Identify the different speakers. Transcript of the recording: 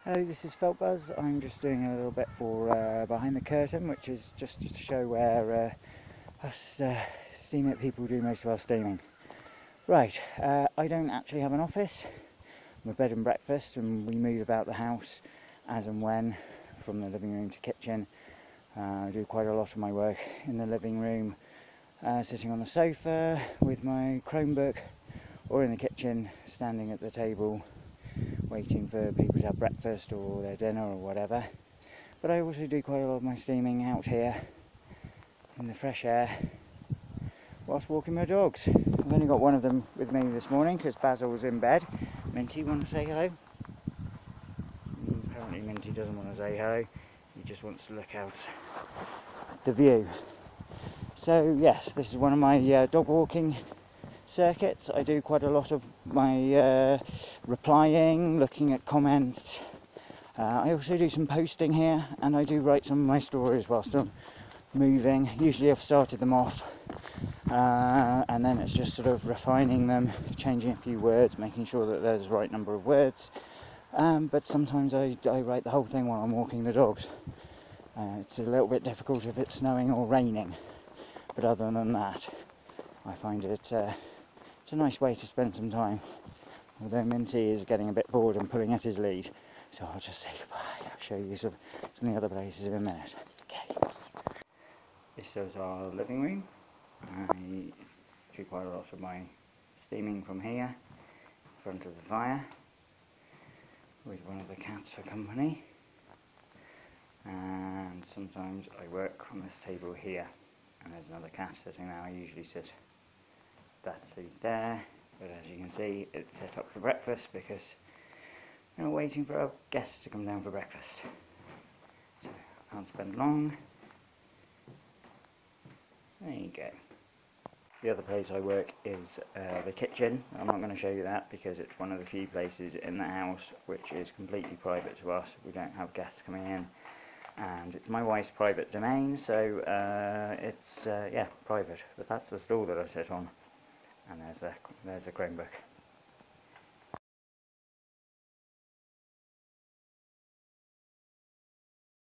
Speaker 1: Hello, this is Felt Buzz. I'm just doing a little bit for Behind the Curtain, which is just to show where us steemit people do most of our steaming. Right, I don't actually have an office. I'm a bed and breakfast, and we move about the house as and when, from the living room to kitchen. I do quite a lot of my work in the living room, sitting on the sofa with my Chromebook, or in the kitchen, standing at the table, waiting for people to have breakfast or their dinner or whatever. But I also do quite a lot of my steaming out here in the fresh air whilst walking my dogs. I've only got one of them with me this morning because Basil was in bed. Minty, want to say hello? Apparently Minty doesn't want to say hello. He just wants to look out at the view. So yes, this is one of my dog walking circuits. I do quite a lot of my replying, looking at comments. I also do some posting here, and I do write some of my stories whilst I'm moving. Usually I've started them off and then it's just sort of refining them, changing a few words, making sure that there's the right number of words. But sometimes I write the whole thing while I'm walking the dogs. It's a little bit difficult if it's snowing or raining, but other than that, I find it's a nice way to spend some time. Although Minty is getting a bit bored and pulling at his lead, so I'll just say goodbye. I'll show you some of the other places in a minute. Okay. This is our living room. I do quite a lot of my steaming from here, in front of the fire, with one of the cats for company. And sometimes I work on this table here, and there's another cat sitting there. I usually sit that seat there, but as you can see, it's set up for breakfast because we're waiting for our guests to come down for breakfast. So I can't spend long. There you go. The other place I work is the kitchen. I'm not going to show you that because it's one of the few places in the house which is completely private to us. We don't have guests coming in, and it's my wife's private domain, so it's yeah, private. But that's the stool that I sit on, and there's a Chromebook.